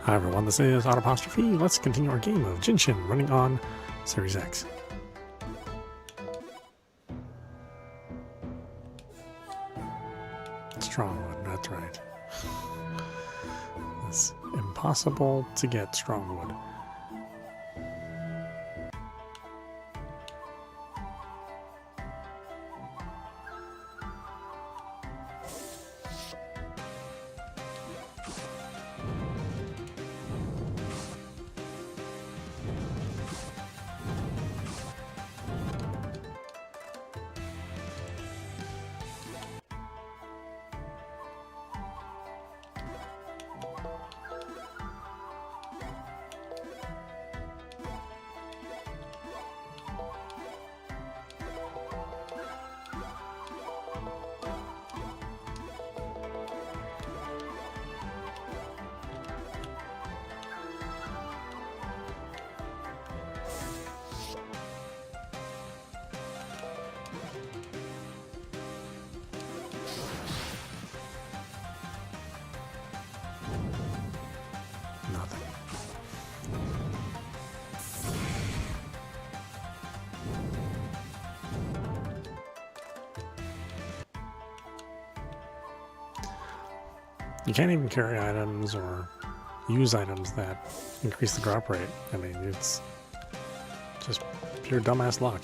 Hi everyone, this is audap. Let's continue our game of Jinshin, running on Series X. Strongwood, that's right. It's impossible to get strongwood. Nothing. You can't even carry items or use items that increase the drop rate. I mean, it's just pure dumbass luck.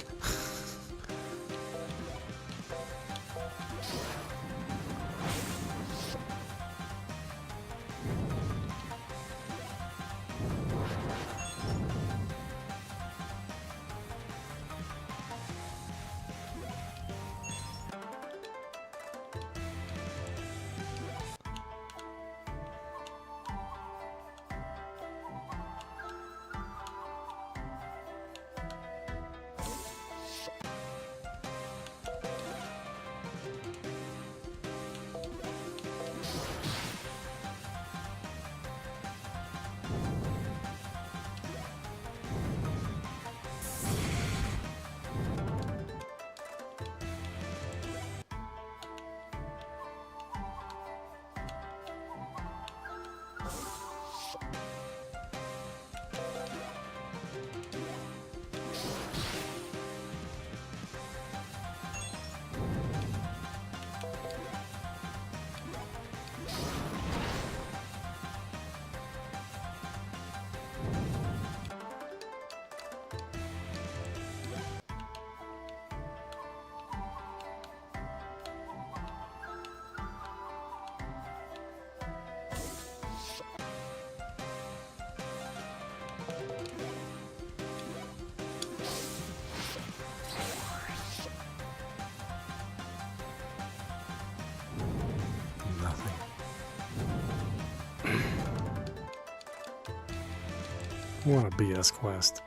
What a BS quest.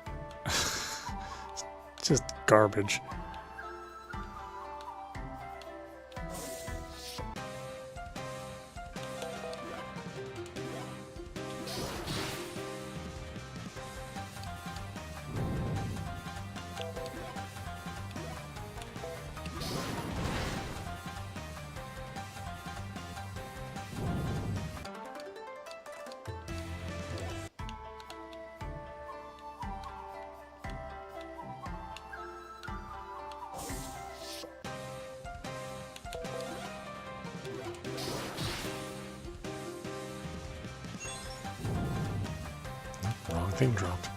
Just garbage. Wrong thing dropped.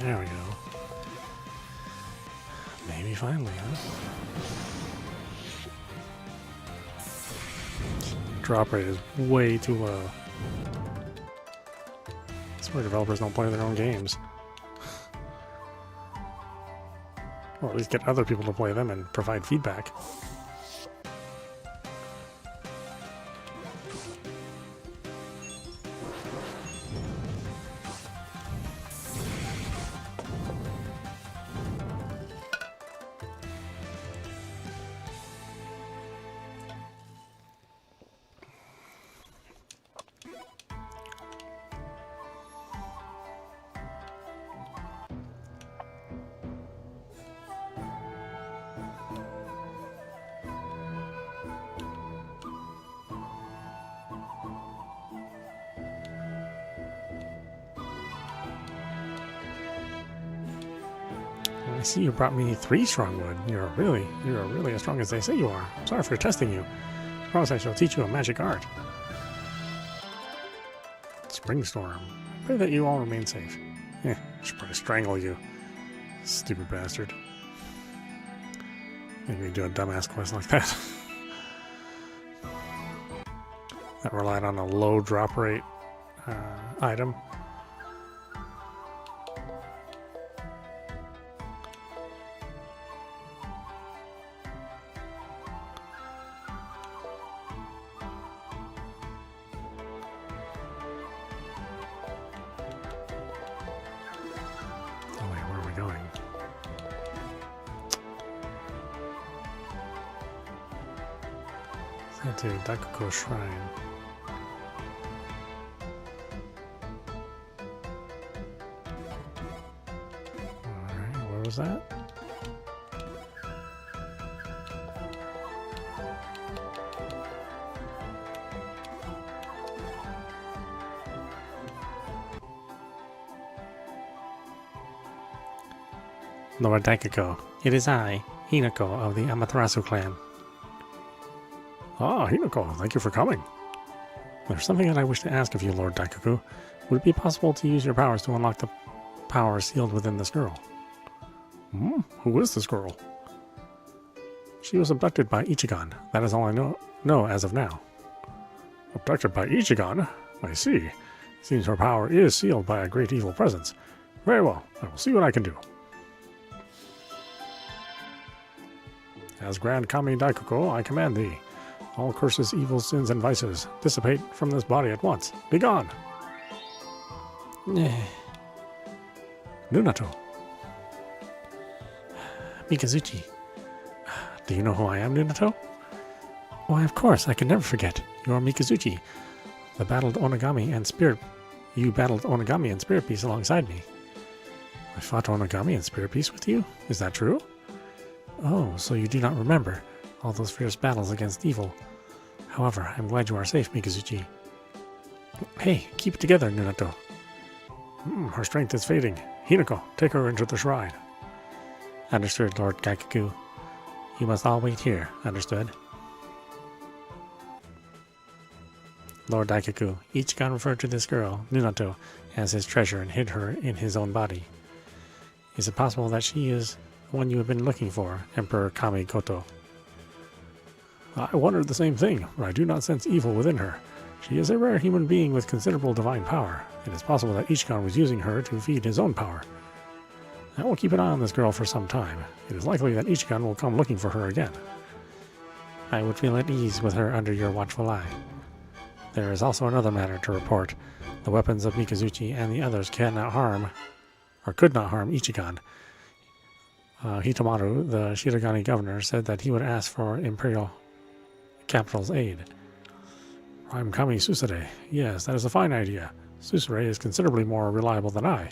There we go. Maybe finally, huh? Drop rate is way too low. That's why developers don't play their own games. Or at least get other people to play them and provide feedback. I see you brought me 3 strong wood. You're really as strong as they say you are. Sorry for testing you. I promise I shall teach you a magic art. Springstorm. Pray that you all remain safe. I should probably strangle you. Stupid bastard. Maybe we do a dumbass quest like that. That relied on a low drop rate item. To Daikuko Shrine. Alright, where was that? Lord Daikuko, it is I, Hinako of the Amaterasu Clan. Ah, Hinako, thank you for coming. There's something that I wish to ask of you, Lord Daikuku. Would it be possible to use your powers to unlock the power sealed within this girl? Who is this girl? She was abducted by Ichigan. That is all I know as of now. Abducted by Ichigan? I see. Seems her power is sealed by a great evil presence. Very well, I will see what I can do. As Grand Kami Daikuko, I command thee. All curses, evils, sins, and vices, dissipate from this body at once. Be gone! Nunato. Mikazuchi. Do you know who I am, Nunato? Why, of course, I can never forget. You are Mikazuchi. You battled Onigami and Spirit Piece alongside me. I fought Onigami and Spirit Piece with you? Is that true? Oh, so you do not remember all those fierce battles against evil. However, I'm glad you are safe, Mikazuchi. Hey, keep it together, Nunato. Her strength is fading. Hinako, take her into the shrine. Understood, Lord Daikuku. You must all wait here. Understood? Lord Daikuku, Ichigan referred to this girl, Nunato, as his treasure and hid her in his own body. Is it possible that she is the one you have been looking for, Emperor Kami Koto? I wondered the same thing, but I do not sense evil within her. She is a rare human being with considerable divine power. It is possible that Ichigan was using her to feed his own power. I will keep an eye on this girl for some time. It is likely that Ichigan will come looking for her again. I would feel at ease with her under your watchful eye. There is also another matter to report. The weapons of Mikazuchi and the others could not harm Ichigan. Hitomaru, the Shirogane governor, said that he would ask for Imperial Capital's aid. I'm Kami Susure. Yes, that is a fine idea. Susure is considerably more reliable than I.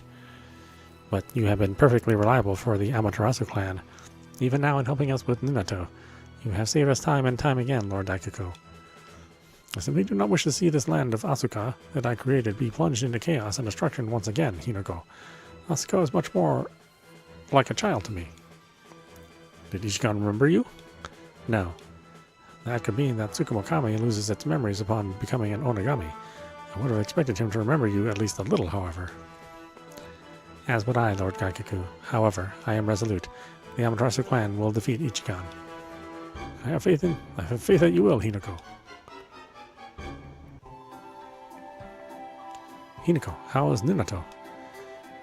But you have been perfectly reliable for the Amaterasu Clan. Even now in helping us with Nunato, you have saved us time and time again, Lord Daikuko. I simply do not wish to see this land of Asuka that I created be plunged into chaos and destruction once again, Hinako. Asuka is much more like a child to me. Did Ichigan remember you? No. That could mean that Tsukumo Kami loses its memories upon becoming an Onigami. I would have expected him to remember you at least a little, however. As would I, Lord Gaikuku. However, I am resolute. The Amaterasu Clan will defeat Ichigan. I have faith that you will, Hinako. Hinako, how is Minato?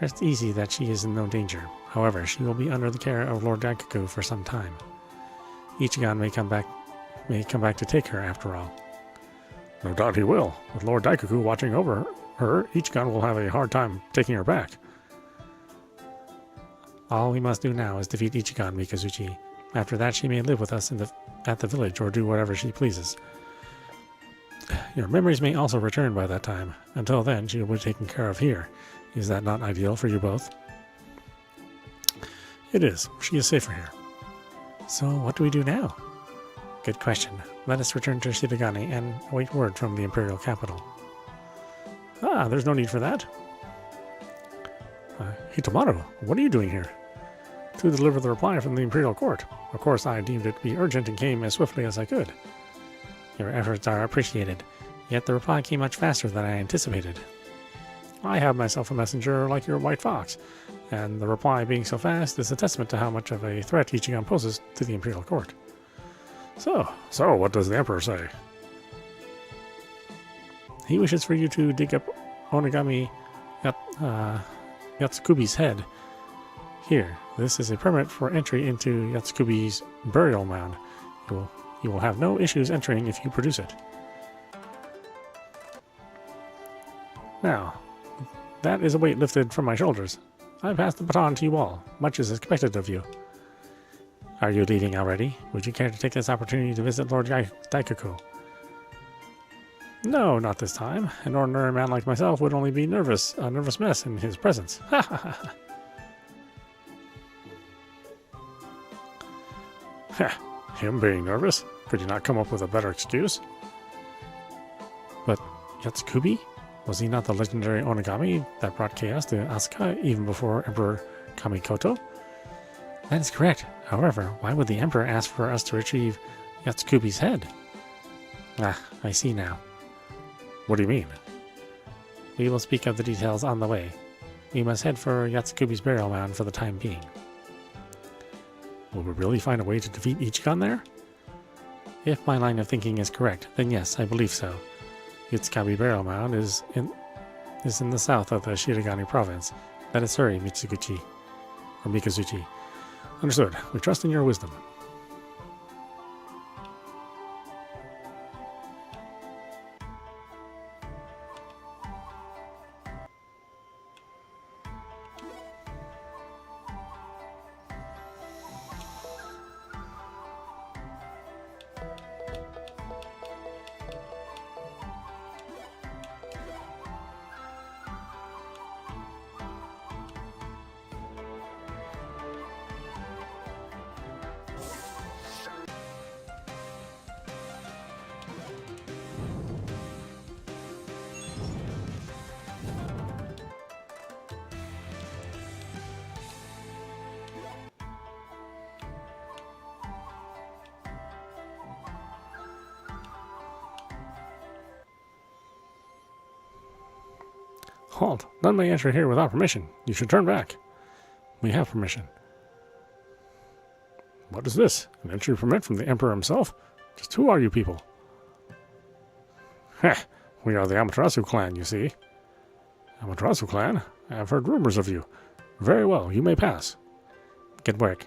Rest easy that she is in no danger. However, she will be under the care of Lord Gaikuku for some time. Ichigan may come back to take her after all. No doubt he will. With Lord Daikaku watching over her, Ichigan will have a hard time taking her back. All we must do now is defeat Ichigan, Mikazuchi. After that, she may live with us at the village or do whatever she pleases. Your memories may also return by that time. Until then, she will be taken care of here. Is that not ideal for you both? It is. She is safer here. So, what do we do now? Good question. Let us return to Shirogane and await word from the Imperial capital. Ah, there's no need for that. Hitomaru, what are you doing here? To deliver the reply from the Imperial Court. Of course, I deemed it to be urgent and came as swiftly as I could. Your efforts are appreciated, yet the reply came much faster than I anticipated. I have myself a messenger like your white fox, and the reply being so fast is a testament to how much of a threat Ichigan poses to the Imperial Court. So what does the Emperor say? He wishes for you to dig up Onigami Yatsukubi's head. Here, this is a permit for entry into Yatsukubi's burial mound. You will have no issues entering if you produce it. Now, that is a weight lifted from my shoulders. I pass the baton to you all. Much is expected of you. Are you leaving already? Would you care to take this opportunity to visit Lord Daikaku? No, not this time. An ordinary man like myself would only be a nervous mess in his presence. Ha ha ha. Ha! Him being nervous? Could you not come up with a better excuse? But Yatsukubi? Was he not the legendary Onigami that brought chaos to Asuka even before Emperor Kamikoto? That is correct. However, why would the Emperor ask for us to retrieve Yatsukubi's head? Ah, I see now. What do you mean? We will speak of the details on the way. We must head for Yatsukubi's burial mound for the time being. Will we really find a way to defeat Ichigan there? If my line of thinking is correct, then yes, I believe so. Yatsukubi burial mound is in the south of the Shirogane province. Let us hurry, Mikazuchi. Understood. We trust in your wisdom. Halt! None may enter here without permission. You should turn back. We have permission. What is this? An entry permit from the Emperor himself? Just who are you people? Heh! We are the Amaterasu Clan, you see. Amaterasu Clan? I have heard rumors of you. Very well, you may pass. Get work.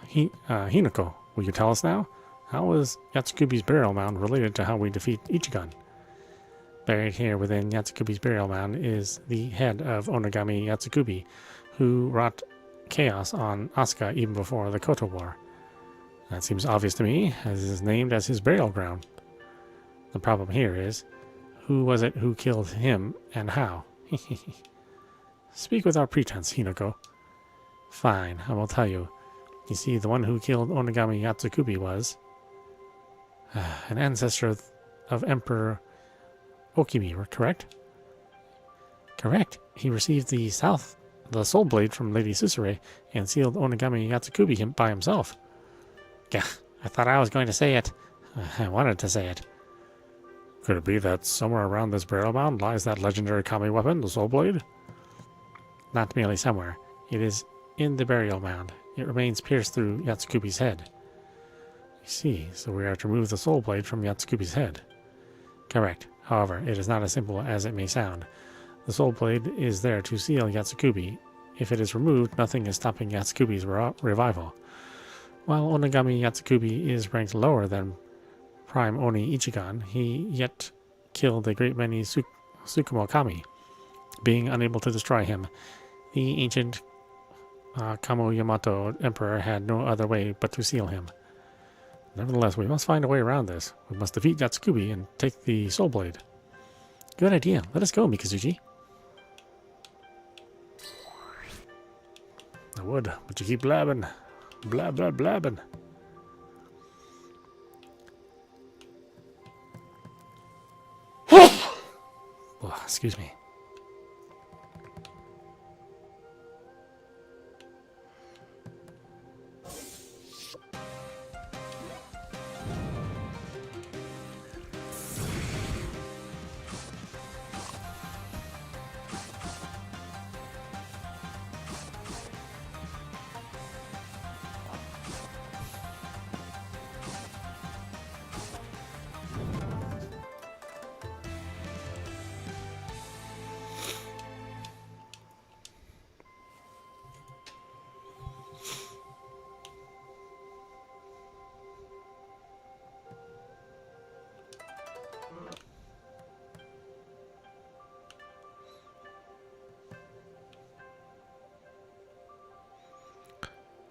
Hinako, will you tell us now? How is Yatsukubi's burial mound related to how we defeat Ichigan? Buried here within Yatsukubi's burial mound is the head of Onigami Yatsukubi, who wrought chaos on Asuka even before the Koto War. That seems obvious to me, as it is named as his burial ground. The problem here is, who was it who killed him and how? Speak without pretense, Hinako. Fine, I will tell you. You see, the one who killed Onigami Yatsukubi was an ancestor of Emperor Okimi, correct? Correct. He received the soul blade from Lady Susure and sealed Onigami Yatsukubi by himself. Yeah, I thought I was going to say it. I wanted to say it. Could it be that somewhere around this burial mound lies that legendary kami weapon, the Soul Blade? Not merely somewhere. It is in the burial mound. It remains pierced through Yatsukubi's head. I see, so we are to remove the Soul Blade from Yatsukubi's head. Correct. However, it is not as simple as it may sound. The Soul Blade is there to seal Yatsukubi. If it is removed, nothing is stopping Yatsukubi's revival. While Onigami Yatsukubi is ranked lower than Prime Oni Ichigan, he yet killed a great many Tsukumo Kami. Being unable to destroy him, the ancient Kamo Yamato Emperor had no other way but to seal him. Nevertheless, we must find a way around this. We must defeat Yatsukubi and take the Soul Blade. Good idea. Let us go, Mikazuchi. I would, but you keep blabbing. Blabbing. Oh, excuse me.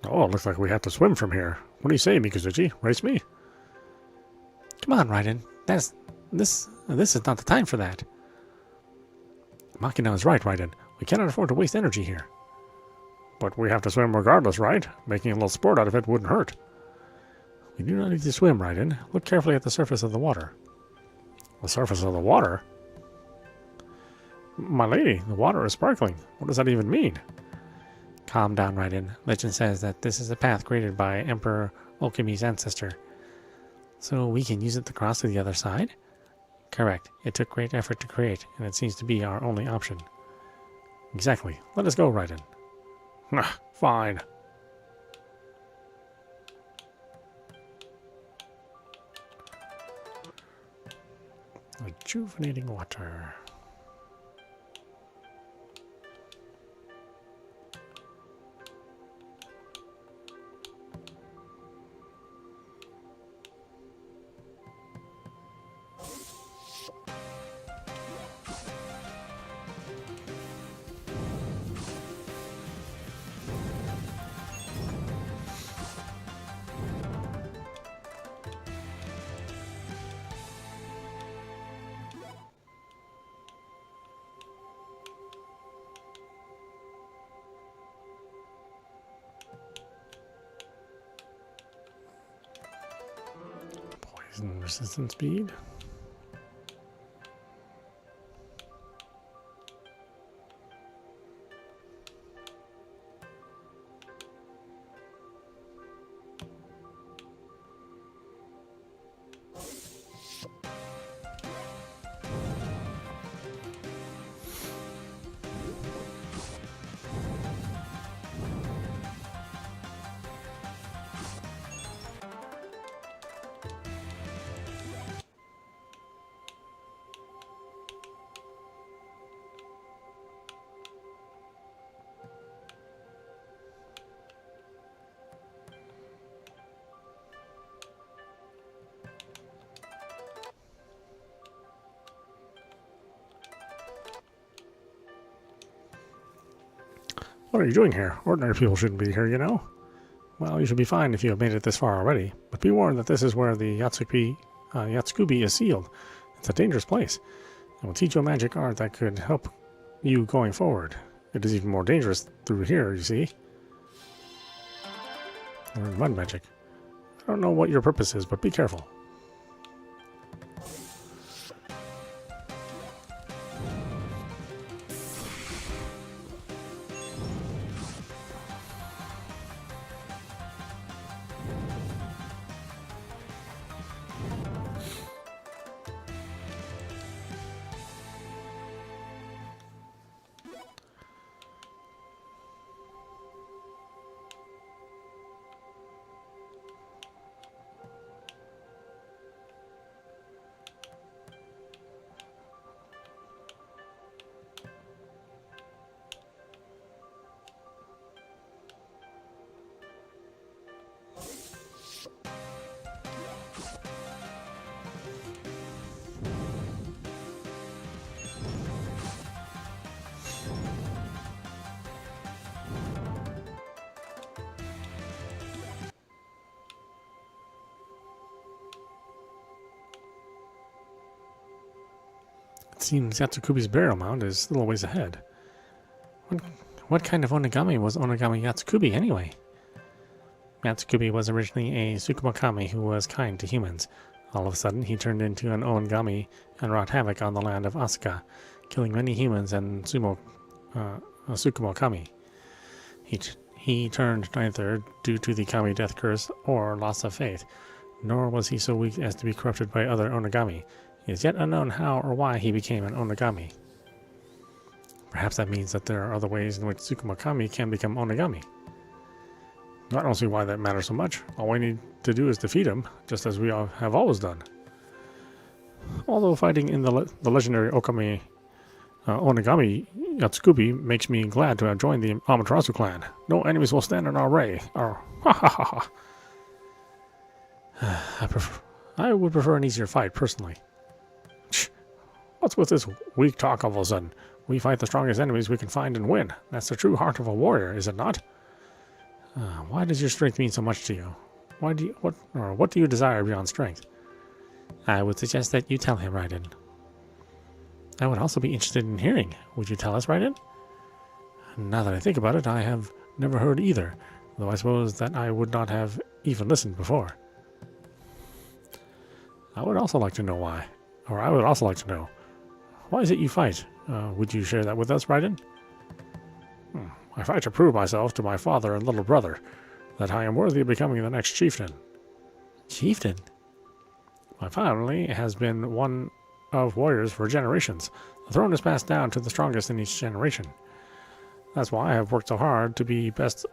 Oh, it looks like we have to swim from here. What do you say, Mikazuchi? Race me? Come on, Raiden. This is not the time for that. Makina is right, Raiden. We cannot afford to waste energy here. But we have to swim regardless, right? Making a little sport out of it wouldn't hurt. We do not need to swim, Raiden. Look carefully at the surface of the water. The surface of the water? My lady, the water is sparkling. What does that even mean? Calm down, Raiden. Legend says that this is a path created by Emperor Okami's ancestor. So we can use it to cross to the other side? Correct. It took great effort to create, and it seems to be our only option. Exactly. Let us go, Raiden. Fine. Rejuvenating water. Poison resistant speed. What are you doing here? Ordinary people shouldn't be here, you know? Well, you should be fine if you have made it this far already, but be warned that this is where the Yatsukubi is sealed. It's a dangerous place. It will teach you a magic art that could help you going forward. It is even more dangerous through here, you see? Learn mud magic. I don't know what your purpose is, but be careful. seems Yatsukubi's burial mound is still a ways ahead. What kind of Onigami was Onigami Yatsukubi anyway? Yatsukubi was originally a Tsukumakami who was kind to humans. All of a sudden, he turned into an Onigami and wrought havoc on the land of Asuka, killing many humans and Tsukumakami. He turned neither due to the Kami death curse or loss of faith, nor was he so weak as to be corrupted by other Onigami. It is yet unknown how or why he became an Onigami. Perhaps that means that there are other ways in which Tsukumakami can become Onigami. I don't see why that matters so much. All we need to do is defeat him, just as we have always done. Although fighting in the legendary Onigami Yatsukubi makes me glad to have joined the Amaterasu Clan. No enemies will stand in our way. I would prefer an easier fight, personally. What's with this weak talk all of a sudden? We fight the strongest enemies we can find and win. That's the true heart of a warrior, is it not? Why does your strength mean so much to you? What do you desire beyond strength? I would suggest that you tell him, Raiden. I would also be interested in hearing. Would you tell us, Raiden? Now that I think about it, I have never heard either, though I suppose that I would not have even listened before. I would also like to know why. Or I would also like to know, why is it you fight? Would you share that with us, Raiden? I fight to prove myself to my father and little brother, that I am worthy of becoming the next chieftain. Chieftain? My family has been one of warriors for generations. The throne is passed down to the strongest in each generation. That's why I have worked so hard to be best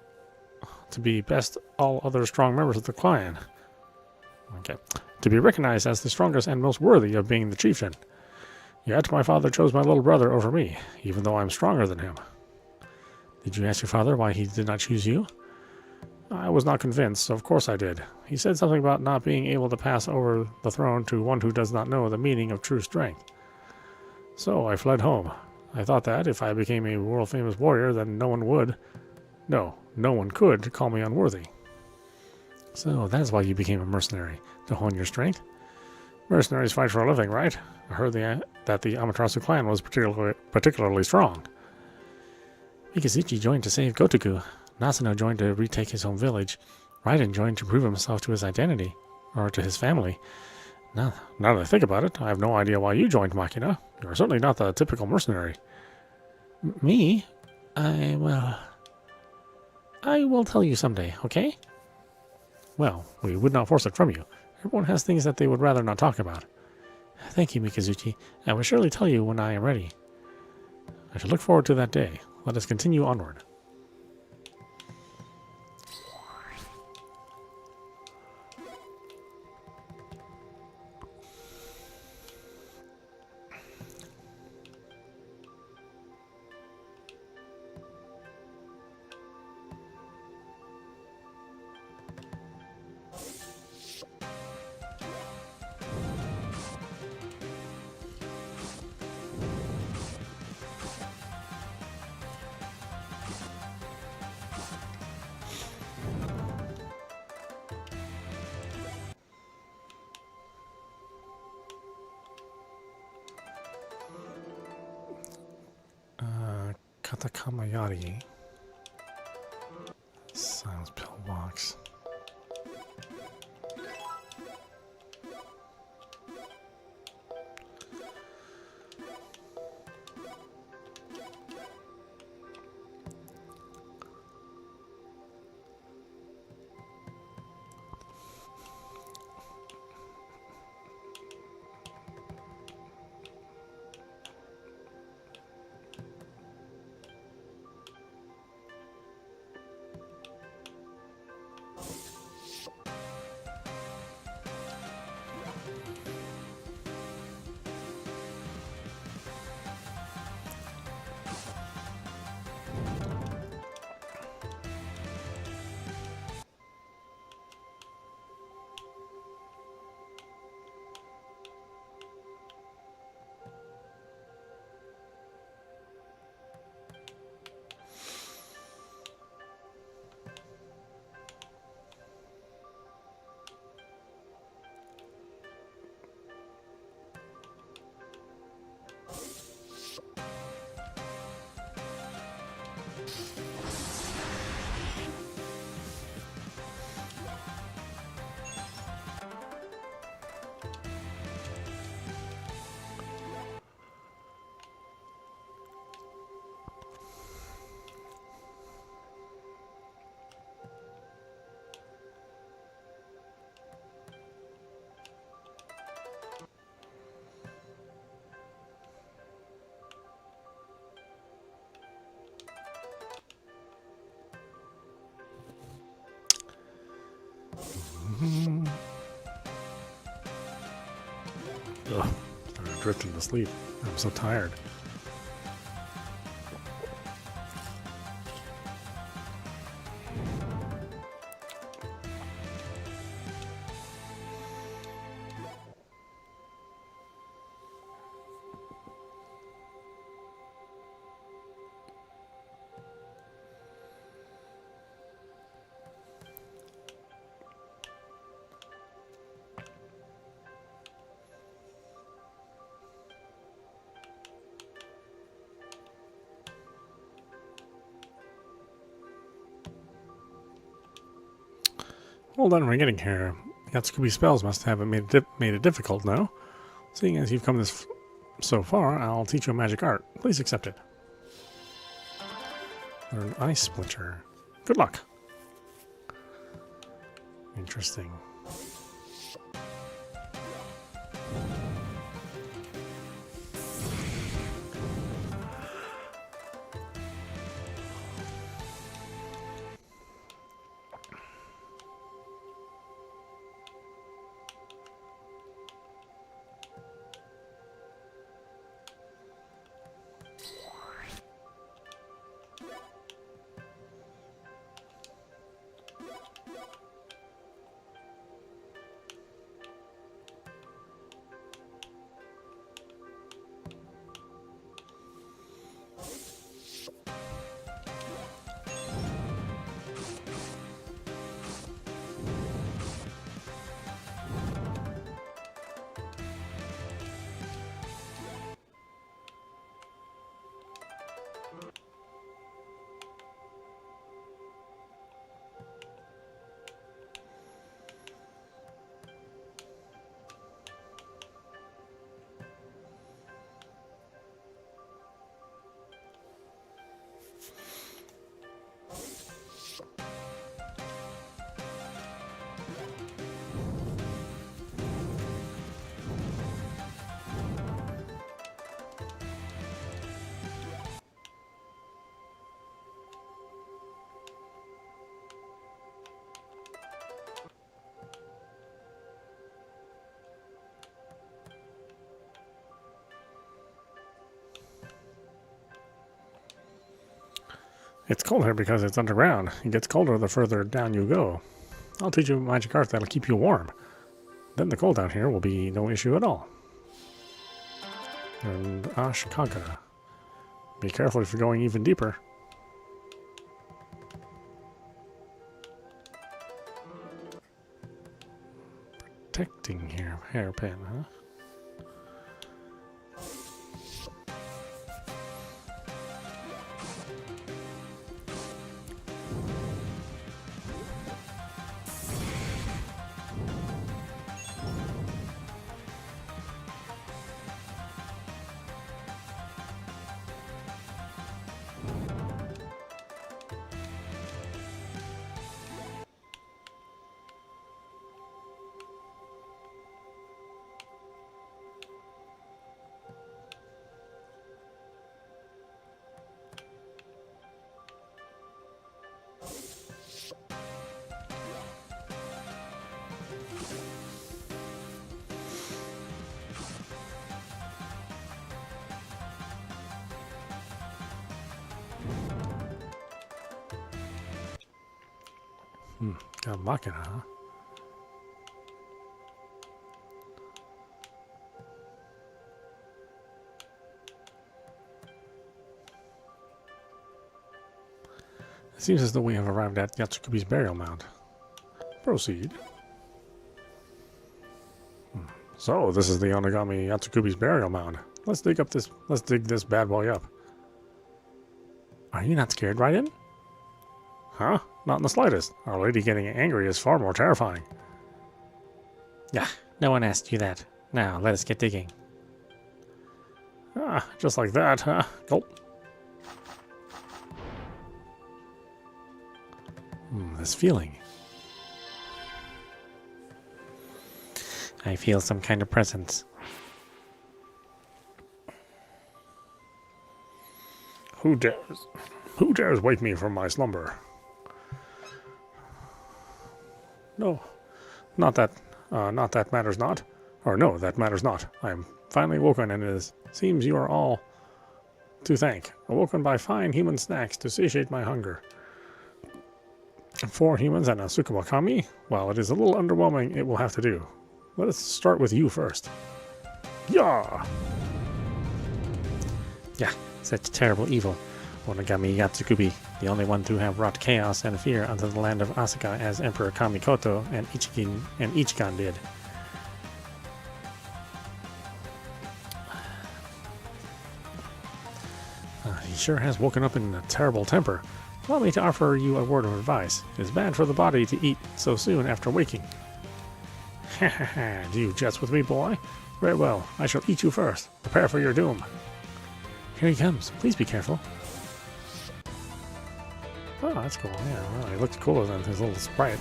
all other strong members of the clan. Okay. To be recognized as the strongest and most worthy of being the chieftain. Yet my father chose my little brother over me, even though I'm stronger than him. Did you ask your father why he did not choose you? I was not convinced, so of course I did. He said something about not being able to pass over the throne to one who does not know the meaning of true strength. So I fled home. I thought that if I became a world-famous warrior, then no one could call me unworthy. So that's why you became a mercenary, to hone your strength? Mercenaries fight for a living, right? I heard that the Amaterasu Clan was particularly strong. Mikazuchi joined to save Gotoku. Nasuno joined to retake his home village. Raiden joined to prove himself to his identity, or to his family. Now that I think about it, I have no idea why you joined Makina. You are certainly not the typical mercenary. Me? I will tell you someday, okay? Well, we would not force it from you. Everyone has things that they would rather not talk about. Thank you, Mikazuchi. I will surely tell you when I am ready. I shall look forward to that day. Let us continue onward. Katakamayari. Silence pillbox. Ugh, started drifting to sleep. I'm so tired. Hold on, we're getting here. Yatsukubi's spells must have made it difficult, no? Seeing as you've come so far, I'll teach you a magic art. Please accept it. Learn Ice Splinter. Good luck. Interesting. It's cold here because it's underground. It gets colder the further down you go. I'll teach you a magic art that'll keep you warm. Then the cold down here will be no issue at all. And Ashikaga. Be careful if you're going even deeper. Protecting here, hairpin, huh? Got a Machina, huh? It seems as though we have arrived at Yatsukubi's burial mound. Proceed. So, this is the Onigami Yatsukubi's burial mound. Let's dig this bad boy up. Are you not scared, Raiden? Huh? Not in the slightest. Our lady getting angry is far more terrifying. Yeah, no one asked you that. Now, let us get digging. Ah, just like that, huh? Gulp. This feeling. I feel some kind of presence. Who dares wake me from my slumber? No, not that matters not. Or no, that matters not. I am finally woken, and it seems you are all to thank. Awoken by fine human snacks to satiate my hunger. 4 humans and a Tsukumakami? While it is a little underwhelming, it will have to do. Let us start with you first. Yeah! Yeah, such terrible evil. Onigami Yatsukubi, the only one to have brought chaos and fear unto the land of Asuka as Emperor Kamikoto and Ichigan did. He sure has woken up in a terrible temper. Allow me to offer you a word of advice. It is bad for the body to eat so soon after waking. Ha ha ha, do you jest with me, boy? Very well, I shall eat you first. Prepare for your doom. Here he comes. Please be careful. Oh, that's cool. Yeah, well, he looked cooler than his little sprite.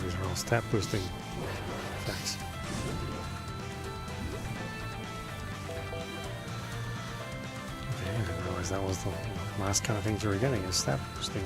These are all stat boosting effects. Okay, I didn't realize that was the last kind of things you were getting, is stat boosting.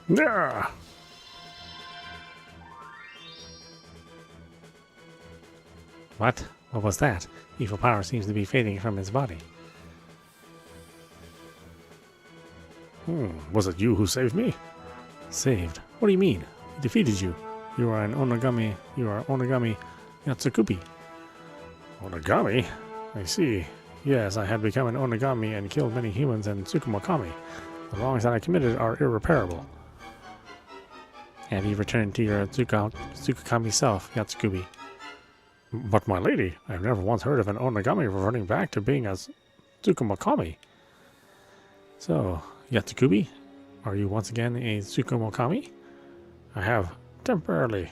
Yeah. What? What was that? Evil power seems to be fading from his body. Was it you who saved me? Saved? What do you mean? He defeated you. You are Onigami Yatsukubi. Onigami? I see. Yes, I had become an Onigami and killed many humans and Tsukumakami. The wrongs that I committed are irreparable. Have you returned to your Tsukakami self, Yatsukubi? But my lady, I have never once heard of an Onigami reverting back to being a Tsukumo-kami. So, Yatsukubi, are you once again a Tsukumo-kami? I have, temporarily,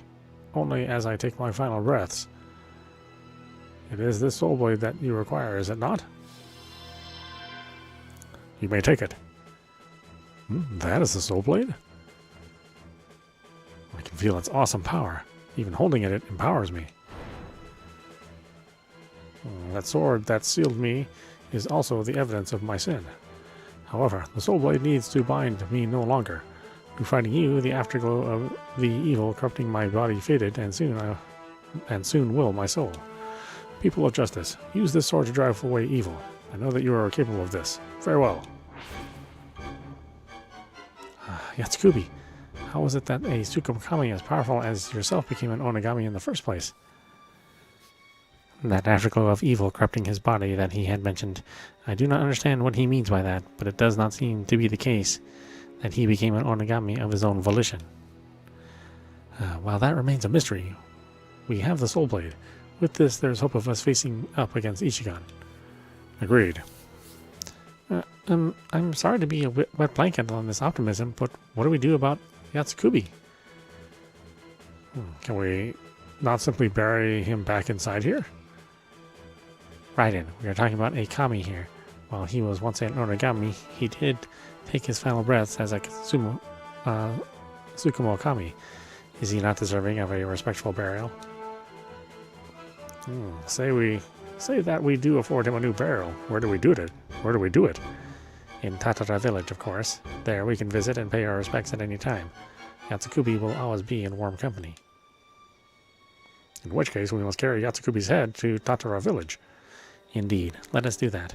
only as I take my final breaths. It is this soul blade that you require, is it not? You may take it. That is the soul blade? I can feel its awesome power. Even holding it empowers me. That sword that sealed me is also the evidence of my sin. However, the soul blade needs to bind me no longer. Through fighting you, the afterglow of the evil corrupting my body faded, and soon will my soul. People of justice, use this sword to drive away evil. I know that you are capable of this. Farewell. Yatsukubi, how was it that a Tsukumo-kami as powerful as yourself became an Onigami in the first place? That afterglow of evil corrupting his body that he had mentioned. I do not understand what he means by that, but it does not seem to be the case that he became an Onigami of his own volition. While that remains a mystery, we have the Soul Blade. With this, there is hope of us facing up against Ichigan. Agreed. I'm sorry to be a wet blanket on this optimism, but what do we do about Yatsukubi? Can we not simply bury him back inside here? Raiden, we are talking about a kami here. While he was once an Onigami, he did take his final breaths as a Tsukumo-kami. Is he not deserving of a respectful burial? Say that we do afford him a new burial. Where do we do it? In Tatara village, of course. There we can visit and pay our respects at any time. Yatsukubi will always be in warm company. In which case, we must carry Yatsukubi's head to Tatara village. Indeed, let us do that.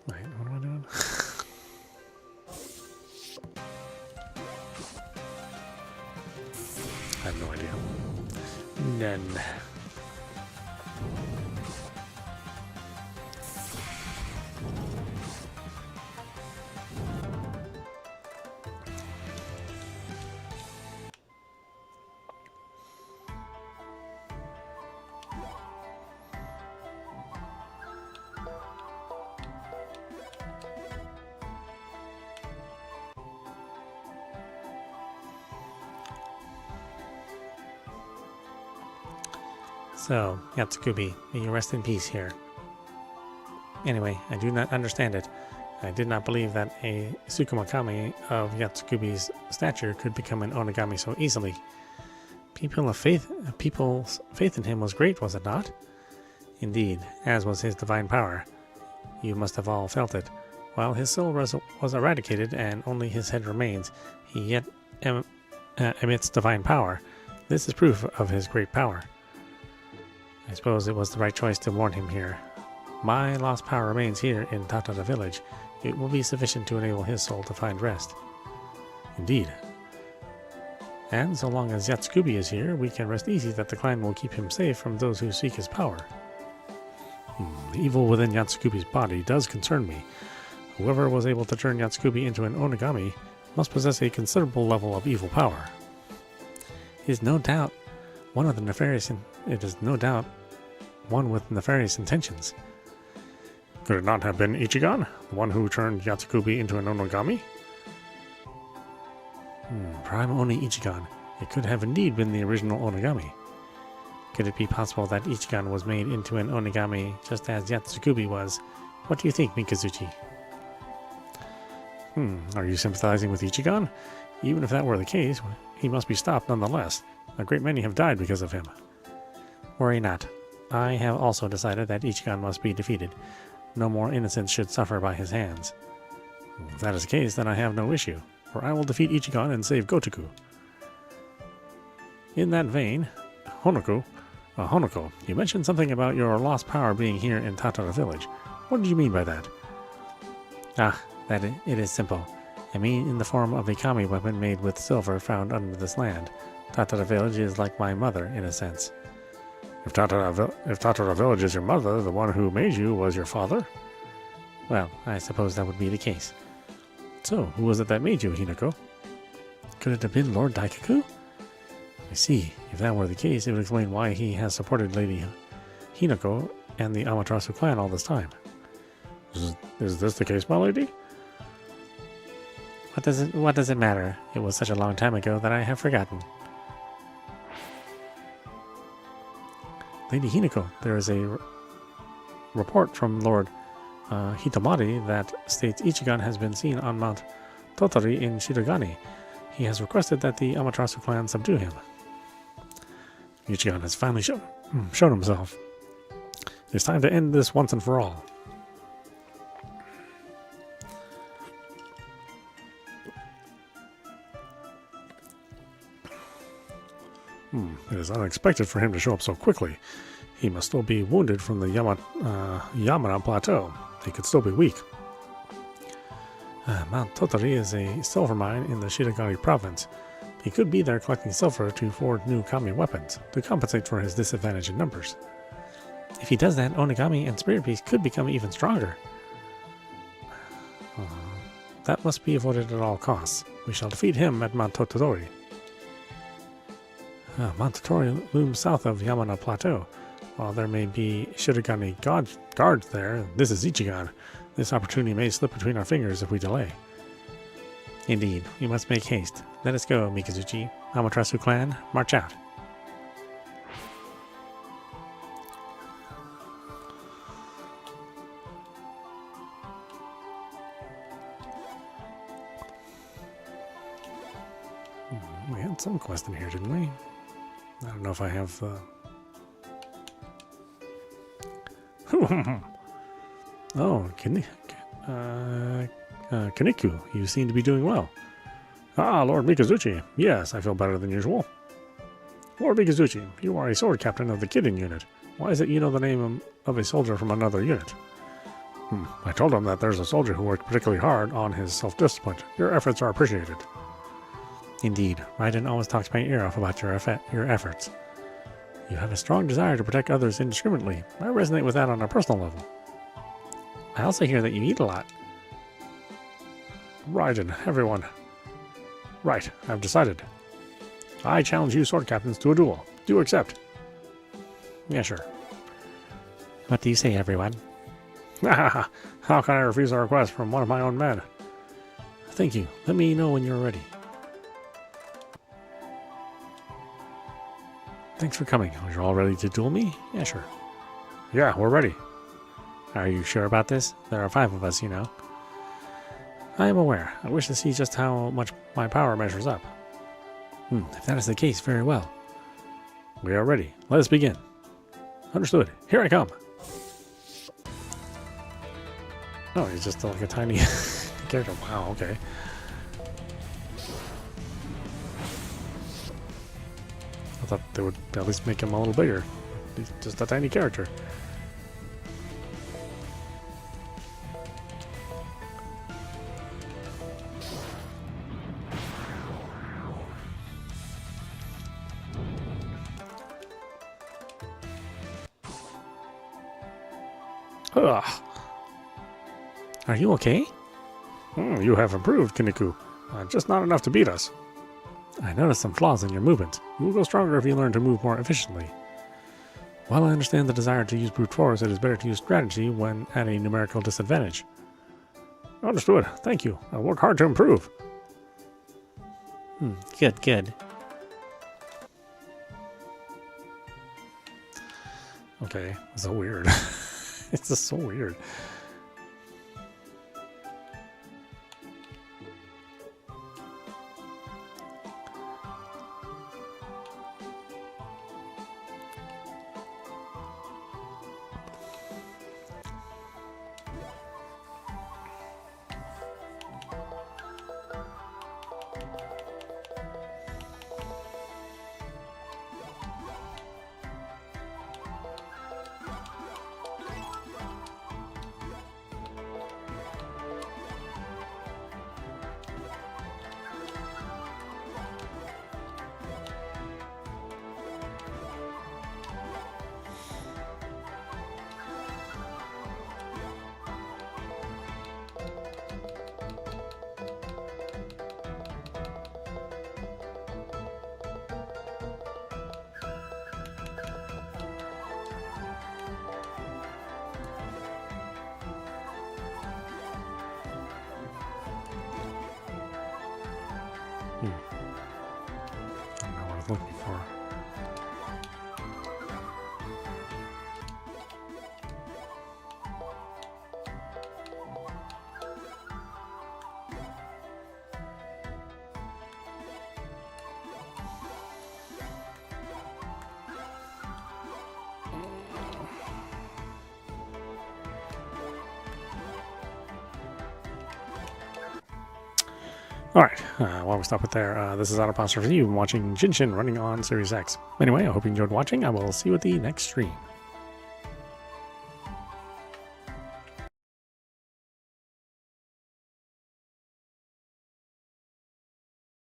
Wait, what am I doing? I have no idea. None. So, Yatsukubi, may you rest in peace here. Anyway, I do not understand it. I did not believe that a Tsukumo-kami of Yatsukubi's stature could become an Onigami so easily. People's faith in him was great, was it not? Indeed, as was his divine power. You must have all felt it. While his soul was eradicated and only his head remains, he yet emits divine power. This is proof of his great power. I suppose it was the right choice to warn him here. My lost power remains here in Tatara village. It will be sufficient to enable his soul to find rest. Indeed. And so long as Yatsukubi is here, we can rest easy that the clan will keep him safe from those who seek his power. The evil within Yatsukubi's body does concern me. Whoever was able to turn Yatsukubi into an Onigami must possess a considerable level of evil power. It is no doubt one with nefarious intentions. Could it not have been Ichigan, the one who turned Yatsukubi into an Onigami? Prime Oni Ichigan. It could have indeed been the original Onigami. Could it be possible that Ichigan was made into an Onigami just as Yatsukubi was? What do you think, Mikazuchi? Are you sympathizing with Ichigan? Even if that were the case, he must be stopped nonetheless. A great many have died because of him. Worry not. I have also decided that Ichigan must be defeated. No more innocents should suffer by his hands. If that is the case, then I have no issue, for I will defeat Ichigan and save Gotoku. In that vein, Honoko, you mentioned something about your lost power being here in Tatara village. What did you mean by that? It is simple. I mean in the form of a kami weapon made with silver found under this land. Tatara village is like my mother, in a sense. If Tatara Village is your mother, the one who made you was your father? Well, I suppose that would be the case. So, who was it that made you, Hinako? Could it have been Lord Daikaku? I see. If that were the case, it would explain why he has supported Lady Hinako and the Amaterasu clan all this time. Is this the case, my lady? What does it matter? It was such a long time ago that I have forgotten. Lady Hinako, there is a report from Lord Hitomari that states Ichigan has been seen on Mount Totori in Shirogane. He has requested that the Amaterasu clan subdue him. Ichigan has finally shown himself. It's time to end this once and for all. It is unexpected for him to show up so quickly. He must still be wounded from the Yamana Plateau. He could still be weak. Mount Totori is a silver mine in the Shirogane province. He could be there collecting silver to forge new kami weapons, to compensate for his disadvantage in numbers. If he does that, Onigami and Spirit Beast could become even stronger. That must be avoided at all costs. We shall defeat him at Mount Totori. Mount Totori looms south of Yamana Plateau. While there may be Shirogane guards there, this is Ichigan. This opportunity may slip between our fingers if we delay. Indeed, we must make haste. Let us go, Mikazuchi. Amaterasu Clan, march out. We had some quest in here, didn't we? I don't know if I have... Oh, Kaniku, you seem to be doing well. Ah, Lord Mikazuchi. Yes, I feel better than usual. Lord Mikazuchi, you are a sword captain of the Kiden unit. Why is it you know the name of a soldier from another unit? I told him that there's a soldier who worked particularly hard on his self-discipline. Your efforts are appreciated. Indeed, Raiden always talks my ear off about your efforts. You have a strong desire to protect others indiscriminately. I resonate with that on a personal level. I also hear that you eat a lot. Raiden, everyone. Right, I've decided. I challenge you sword captains to a duel. Do you accept? Yeah, sure. What do you say, everyone? How can I refuse a request from one of my own men? Thank you. Let me know when you're ready. Thanks for coming. You're all ready to duel me? Yeah, sure. Yeah, we're ready. Are you sure about this? There are 5 of us, you know. I am aware. I wish to see just how much my power measures up. If that is the case, very well. We are ready. Let us begin. Understood. Here I come. Oh, he's just like a tiny character. Wow, okay. I thought they would at least make him a little bigger. He's just a tiny character. Ugh. Are you okay? You have improved, Kiniku. Just not enough to beat us. I noticed some flaws in your movement. You will go stronger if you learn to move more efficiently. While I understand the desire to use brute force, it is better to use strategy when at a numerical disadvantage. Understood. Thank you. I'll work hard to improve. Good. Okay, so weird. It's just so weird. was looking for. Alright, while we stop it there, this is Audap for you watching Jinshin running on Series X. Anyway, I hope you enjoyed watching. I will see you at the next stream.